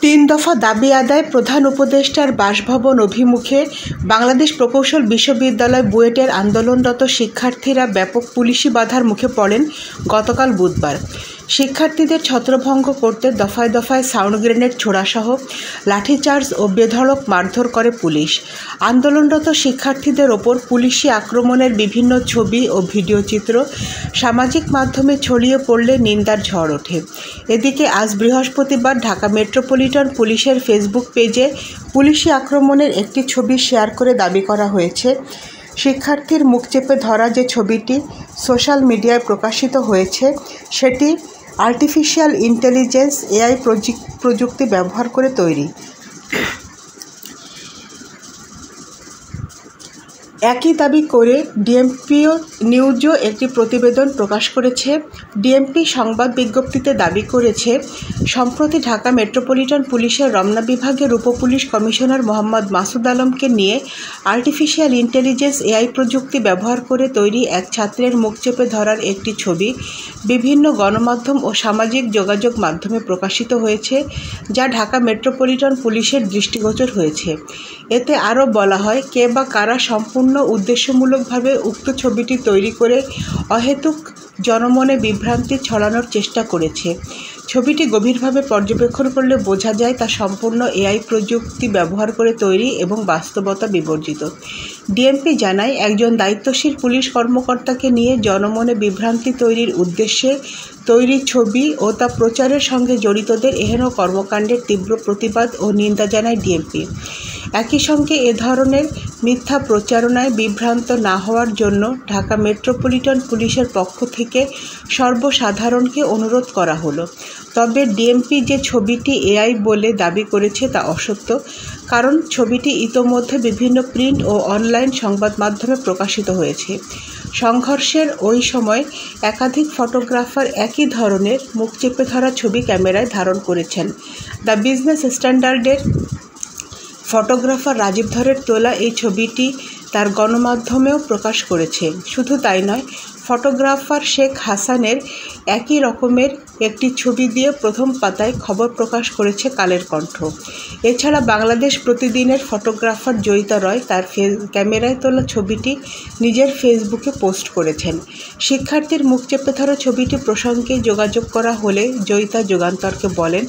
তিন দফা দাবি আদায় প্রধান উপদেষ্টার বাসভবন অভিমুখে বাংলাদেশ প্রকৌশল বিশ্ববিদ্যালয় বুয়েটের আন্দোলনরত শিক্ষার্থীরা ব্যাপক পুলিশি বাধার মুখে পড়েন গতকাল বুধবার। শিক্ষার্থীদের ছত্রভঙ্গ করতে দফায় দফায় সাউন্ড গ্রেনেড ছোড়াসহ লাঠিচার্জ ও বেধড়ক মারধর করে পুলিশ। আন্দোলনরত শিক্ষার্থীদের ওপর পুলিশি আক্রমণের বিভিন্ন ছবি ও ভিডিও চিত্র সামাজিক মাধ্যমে ছড়িয়ে পড়লে নিন্দার ঝড় ওঠে। এদিকে আজ বৃহস্পতিবার ঢাকা মেট্রোপলিটন পুলিশের ফেসবুক পেজে পুলিশি আক্রমণের একটি ছবি শেয়ার করে দাবি করা হয়েছে, শিক্ষার্থীর মুখ চেপে ধরা যে ছবিটি সোশ্যাল মিডিয়ায় প্রকাশিত হয়েছে সেটি আর্টিফিশিয়াল ইন্টেলিজেন্স এআই প্রযুক্তি ব্যবহার করে তৈরি। একই দাবি করে ডিএমপি নিউজও একটি প্রতিবেদন প্রকাশ করেছে। ডিএমপি সংবাদ বিজ্ঞপ্তিতে দাবি করেছে, সম্প্রতি ঢাকা মেট্রোপলিটন পুলিশের রমনা বিভাগের উপপুলিশ কমিশনার মোহাম্মদ মাসুদ আলমকে নিয়ে আর্টিফিশিয়াল ইন্টেলিজেন্স এআই প্রযুক্তি ব্যবহার করে তৈরি এক ছাত্রের মুখ চেপে ধরার একটি ছবি বিভিন্ন গণমাধ্যম ও সামাজিক যোগাযোগ মাধ্যমে প্রকাশিত হয়েছে, যা ঢাকা মেট্রোপলিটন পুলিশের দৃষ্টিগোচর হয়েছে। এতে আরও বলা হয়, কে বা কারা সম্পূর্ণ উদ্দেশ্যমূলকভাবে উক্ত ছবিটি তৈরি করে অহেতুক জনমনে বিভ্রান্তি ছড়ানোর চেষ্টা করেছে। ছবিটি গভীরভাবে পর্যবেক্ষণ করলে বোঝা যায় তা সম্পূর্ণ এআই প্রযুক্তি ব্যবহার করে তৈরি এবং বাস্তবতা বিবর্জিত। ডিএমপি জানায়, একজন দায়িত্বশীল পুলিশ কর্মকর্তাকে নিয়ে জনমনে বিভ্রান্তি তৈরির উদ্দেশ্যে তৈরি ছবি ও তা প্রচারের সঙ্গে জড়িতদের এহেন কর্মকাণ্ডের তীব্র প্রতিবাদ ও নিন্দা জানায় ডিএমপি। একই সঙ্গে এ ধরনের মিথ্যা প্রচারণায় বিভ্রান্ত না হওয়ার জন্য ঢাকা মেট্রোপলিটন পুলিশের পক্ষ থেকে সর্বসাধারণকে অনুরোধ করা হলো। তবে ডিএমপি যে ছবিটি এআই বলে দাবি করেছে তা অসত্য, কারণ ছবিটি ইতোমধ্যে বিভিন্ন প্রিন্ট ও অনলাইন সংবাদ মাধ্যমে প্রকাশিত হয়েছে। সংঘর্ষের ওই সময় একাধিক ফটোগ্রাফার একই ধরনের মুখ চেপে ধরা ছবি ক্যামেরায় ধারণ করেছেন। দ্য বিজনেস স্ট্যান্ডার্ডের ফটোগ্রাফার রাজীব ধরের তোলা এই ছবিটি তার গণমাধ্যমেও প্রকাশ করেছে। শুধু তাই নয়, ফটোগ্রাফার শেখ হাসানের একই রকমের একটি ছবি দিয়ে প্রথম পাতায় খবর প্রকাশ করেছে কালের কণ্ঠ। এছাড়া বাংলাদেশ প্রতিদিনের ফটোগ্রাফার জয়িতা রয় তার ক্যামেরায় তোলা ছবিটি নিজের ফেসবুকে পোস্ট করেছেন। শিক্ষার্থীর মুখ চেপে ধরা ছবিটি প্রসঙ্গে যোগাযোগ করা হলে জয়িতা যুগান্তরকে বলেন,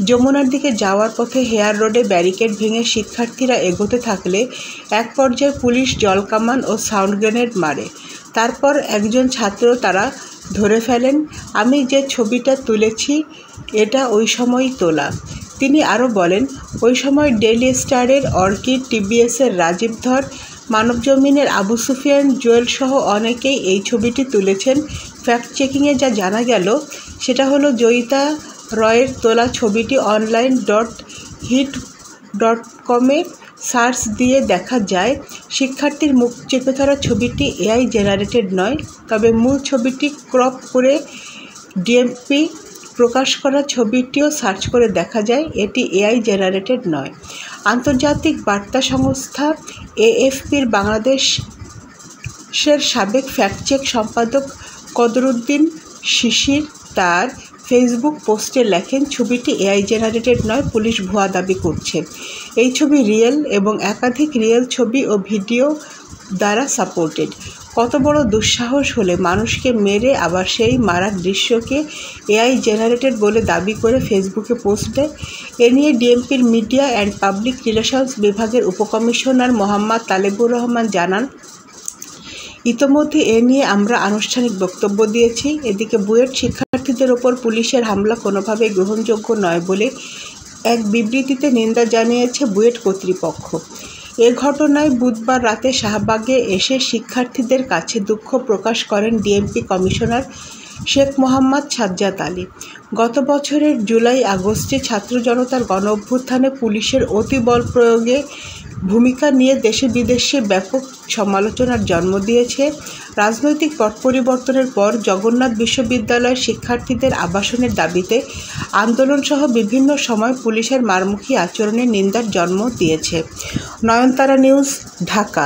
যমুনার দিকে যাওয়ার পথে হেয়ার রোডে ব্যারিকেড ভেঙে শিক্ষার্থীরা এগোতে থাকলে এক পর্যায়ে পুলিশ জলকামান ও সাউন্ড গ্রেনেড মারে। তারপর একজন ছাত্র তারা ধরে ফেলেন। আমি যে ছবিটা তুলেছি এটা ওই সময়ই তোলা। তিনি আরও বলেন, ওই সময় ডেইলি স্টারের অর্কিড, টিবিএসের রাজীব ধর, মানবজমিনের আবু সুফিয়ান জুয়েল সহ অনেকেই এই ছবিটি তুলেছেন। ফ্যাক্ট চেকিংয়ে যা জানা গেল সেটা হলো, জয়িতা রয়ের তোলা ছবিটি online.hit.com-এ সার্চ দিয়ে দেখা যায় শিক্ষার্থীর মুখ চেপে ধরা ছবিটি এআই জেনারেটেড নয়, তবে মূল ছবিটি ক্রপ করে ডিএমপি প্রকাশ করা ছবিটিও সার্চ করে দেখা যায় এটি এআই জেনারেটেড নয়। আন্তর্জাতিক বার্তা সংস্থা এএফপির বাংলাদেশের সাবেক ফ্যাক্ট-চেক সম্পাদক কদরুদ্দিন শিশির তার ফেসবুক পোস্টে লেখেন, ছবিটি এআই জেনারেটেড নয়, পুলিশ ভুয়া দাবি করছে। এই ছবি রিয়েল এবং একাধিক রিয়েল ছবি ও ভিডিও দ্বারা সাপোর্টেড। কত বড় দুঃসাহস হলে মানুষকে মেরে আবার সেই মারার দৃশ্যকে এআই জেনারেটেড বলে দাবি করে ফেসবুকে পোস্ট দেয়। এ নিয়ে ডিএমপির মিডিয়া অ্যান্ড পাবলিক রিলেশনস বিভাগের উপকমিশনার মোহাম্মদ তালেবুর রহমান জানান, ইতোমধ্যে এ নিয়ে আমরা আনুষ্ঠানিক বক্তব্য দিয়েছি। এদিকে বুয়েট শিক্ষার্থীদের ওপর পুলিশের হামলা কোনোভাবেই গ্রহণযোগ্য নয় বলে এক বিবৃতিতে নিন্দা জানিয়েছে বুয়েট কর্তৃপক্ষ। এ ঘটনায় বুধবার রাতে শাহবাগে এসে শিক্ষার্থীদের কাছে দুঃখ প্রকাশ করেন ডিএমপি কমিশনার শেখ মোহাম্মদ সাজ্জাদ আলী। গত বছরের জুলাই-আগস্টে ছাত্র জনতার গণ-অভ্যুত্থানে পুলিশের অতি বল প্রয়োগে ভূমিকা নিয়ে দেশে বিদেশে ব্যাপক সমালোচনার জন্ম দিয়েছে। রাজনৈতিক পট পরিবর্তনের পর জগন্নাথ বিশ্ববিদ্যালয়ের শিক্ষার্থীদের আবাসনের দাবিতে আন্দোলনসহ বিভিন্ন সময় পুলিশের মারমুখী আচরণের নিন্দার জন্ম দিয়েছে। নয়নতারা নিউজ, ঢাকা।